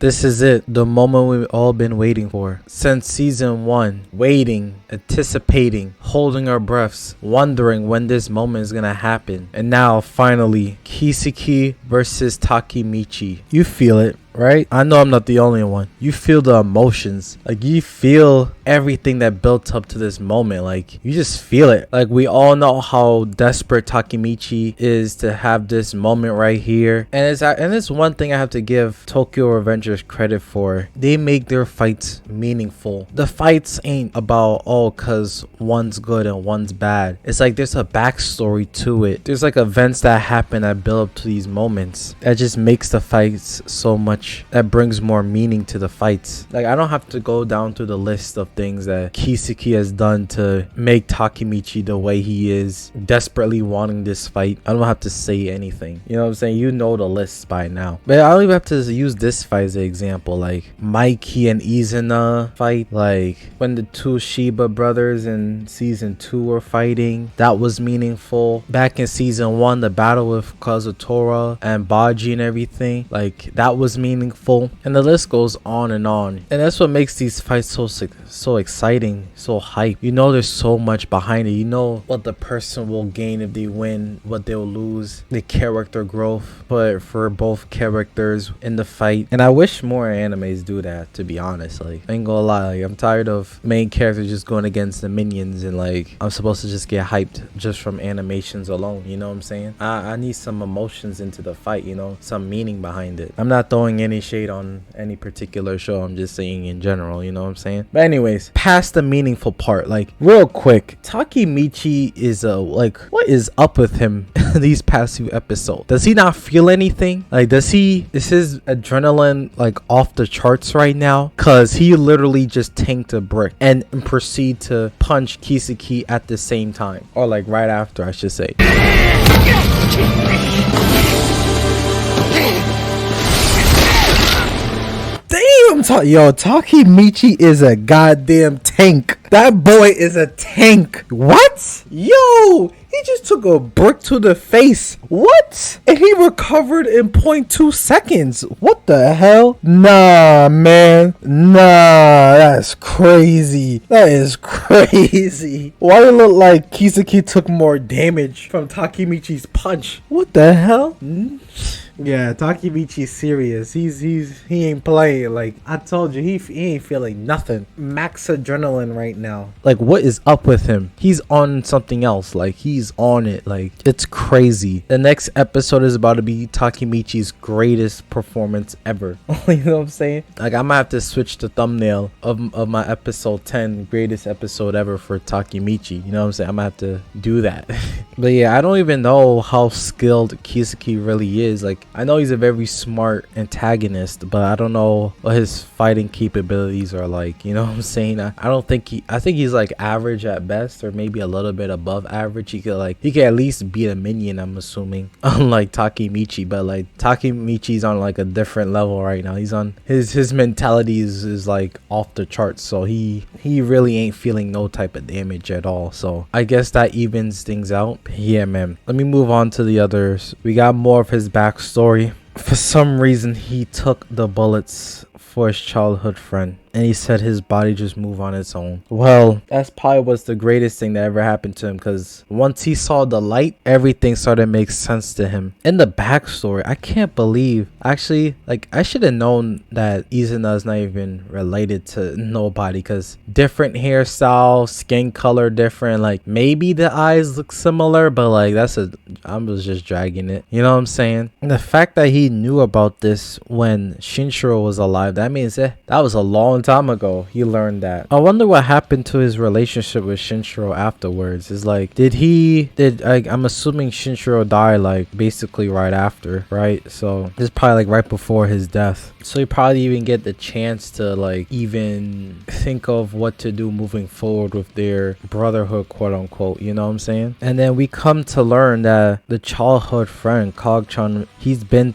This is it, the moment we've all been waiting for. Since season 1, waiting, anticipating, holding our breaths, wondering when this moment is gonna happen. And now, finally, Kiseki versus Takemichi. You feel it, right? I know I'm not the only one. You feel the emotions. Like, you feel everything that built up to this moment. Like, you just feel it. Like, we all know how desperate Takemichi is to have this moment right here. And it's one thing I have to give Tokyo Revengers credit for. They make their fights meaningful. The fights ain't about, oh, cause one's good and one's bad. It's like there's a backstory to it. There's like events that happen that build up to these moments. That just makes the fights so much, that brings more meaning to the fights. Like, I don't have to go down through the list of things that Kiseki has done to make Takemichi the way he is, desperately wanting this fight. I don't have to say anything. You know what I'm saying? You know the list by now. But I don't even have to use this fight as an example. Like, Mikey and Izana fight. Like, when the two Shiba brothers in season 2 were fighting. That was meaningful. Back in season 1, the battle with Kazutora and Baji and everything. Like, that was meaningful. And the list goes on. And that's what makes these fights so exciting, so hype. You know there's so much behind it. You know what the person will gain if they win, what they'll lose, the character growth but for both characters in the fight. And I wish more animes do that, to be honest. Like, I ain't gonna lie, like, I'm tired of main characters just going against the minions and like I'm supposed to just get hyped just from animations alone. You know what I'm saying? I need some emotions into the fight, you know, some meaning behind it. I'm not throwing any shade on any particular show, I'm just saying in general, you know what I'm saying? But anyways, past the meaningful part, like, real quick, Takemichi is like, what is up with him these past few episodes? Does he not feel anything? Like, is his adrenaline like off the charts right now? Cause he literally just tanked a brick and proceed to punch Kiseki at the same time, or like right after, I should say. Damn, yo, Takemichi is a goddamn tank. That boy is a tank. What? Yo, he just took a brick to the face. What? And he recovered in 0.2 seconds. What the hell? Nah, man. Nah, that's crazy. That is crazy. Why it look like Kiseki took more damage from Takemichi's punch? What the hell? Yeah, Takemichi's serious. He ain't playing. Like, I told you, he ain't feeling nothing. Max adrenaline right now. Like, what is up with him? He's on something else. Like, he's on it. Like, it's crazy. The next episode is about to be Takemichi's greatest performance ever. You know what I'm saying? Like, I might have to switch the thumbnail of my episode 10 greatest episode ever for Takemichi. You know what I'm saying? I'm gonna have to do that. But yeah, I don't even know how skilled Kiseki really is. Like, I know he's a very smart antagonist, but I don't know what his fighting capabilities are like. You know what I'm saying? I think he's like average at best, or maybe a little bit above average. He could at least beat a minion, I'm assuming, unlike Takemichi. But like, Takemichi's on like a different level right now. He's on his mentality is like off the charts, so he really ain't feeling no type of damage at all. So I guess that evens things out. Yeah, man, let me move on to the others. We got more of his backstory. For some reason, he took the bullets for his childhood friend, and he said his body just moved on its own. Well, that's probably was the greatest thing that ever happened to him, because once he saw the light, everything started to make sense to him. In the backstory, I can't believe, actually, like, I should have known that Izana is not even related to nobody, because different hairstyle, skin color different, like, maybe the eyes look similar, but like, I was just dragging it, you know what I'm saying? And the fact that he knew about this when Shinshiro was alive, that means that was a long time ago he learned that. I wonder what happened to his relationship with Shinshiro afterwards. Is like, I'm assuming Shinshiro died like basically right after, right? So this is probably like right before his death, so he probably even get the chance to like even think of what to do moving forward with their brotherhood, quote unquote, you know what I'm saying? And then we come to learn that the childhood friend Kog-chan, he's been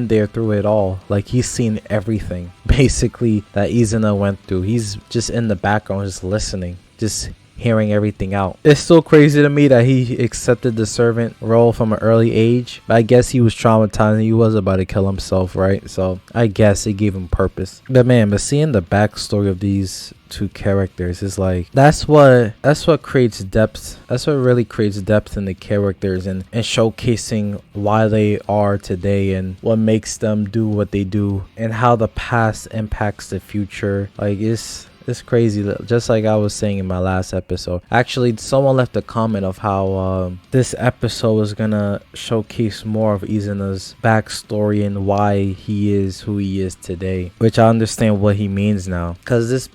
there through it all. Like, he's seen everything basically that Izana went through. He's just in the background, just listening, just hearing everything out. It's still crazy to me that he accepted the servant role from an early age, but I guess he was traumatized and he was about to kill himself, right? So I guess it gave him purpose. But man, but seeing the backstory of these two characters is like, that's what creates depth. That's what really creates depth in the characters, and showcasing why they are today and what makes them do what they do and how the past impacts the future. Like, it's crazy. Just like I was saying in my last episode, actually someone left a comment of how this episode is gonna showcase more of Izana's backstory and why he is who he is today, which I understand what he means now, because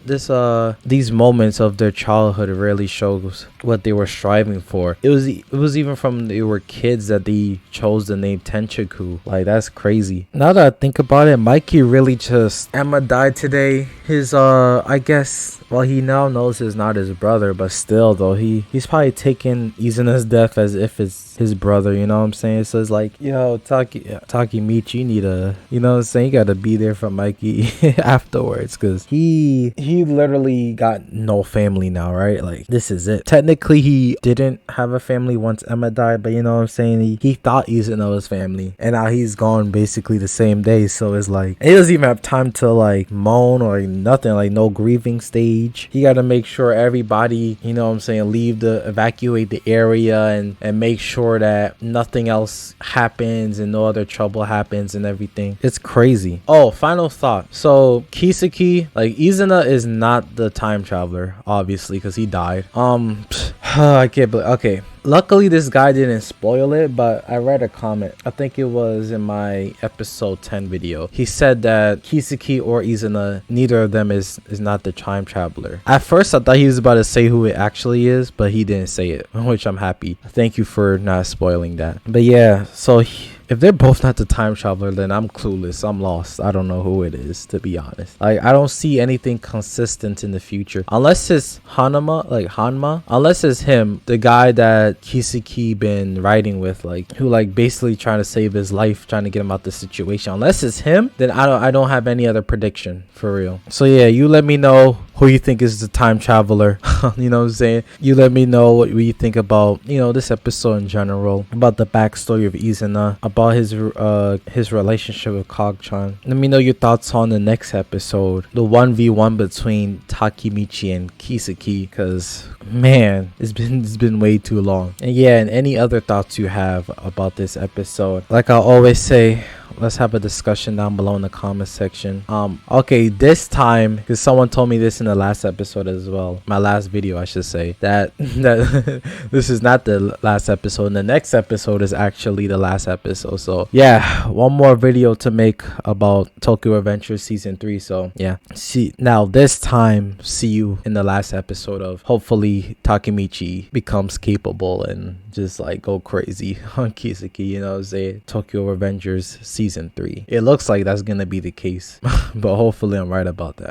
these moments of their childhood really shows what they were striving for. It was even from they were kids that they chose the name Tenjiku. Like, that's crazy. Now that I think about it, Mikey really just, Emma died today. His I guess, well, he now knows it's not his brother, but still though, he's probably taking Izana's death as if it's his brother, you know what I'm saying? So it's like, yo, Takemichi, you need a, you know what I'm saying, you gotta be there for Mikey afterwards, because he literally got no family now, right? Like, this is it. Technically he didn't have a family once Emma died, but you know what I'm saying, he thought Izana was family, and now he's gone basically the same day. So it's like, he doesn't even have time to like moan or nothing, like no grieving stage. He got to make sure everybody, you know what I'm saying, evacuate the area and make sure that nothing else happens and no other trouble happens and everything. It's crazy. Oh, final thought. So Kiseki, like, Izana is not the time traveler, obviously, because he died. I can't believe, okay, luckily this guy didn't spoil it, but I read a comment, I think it was in my episode 10 video. He said that Kiseki or Izana, neither of them is not the time traveler. At first I thought he was about to say who it actually is, but he didn't say it, which I'm happy. Thank you for not spoiling that. But yeah, so if they're both not the time traveler, then I'm clueless. I'm lost. I don't know who it is, to be honest. Like, I don't see anything consistent in the future. Unless it's Hanma. Unless it's him, the guy that Kiseki been riding with, like, who like basically trying to save his life, trying to get him out the situation. Unless it's him, then I don't have any other prediction, for real. So yeah, you let me know who you think is the time traveler. You know what I'm saying? You let me know what you think about, you know, this episode in general, about the backstory of Izana, about his relationship with Kog-chan. Let me know your thoughts on the next episode, the 1v1 between Takemichi and Kiseki, because man, it's been way too long. And yeah, and any other thoughts you have about this episode, like I always say, let's have a discussion down below in the comment section. Okay, this time, because someone told me this in the last episode as well, my last video I should say, that this is not the last episode, and the next episode is actually the last episode. So yeah, one more video to make about Tokyo Adventures season 3. So yeah, see you in the last episode of, hopefully Takemichi becomes capable and just like go crazy on Kiseki, you know what I'm saying, Tokyo Avengers season 3. It looks like that's gonna be the case, but hopefully I'm right about that.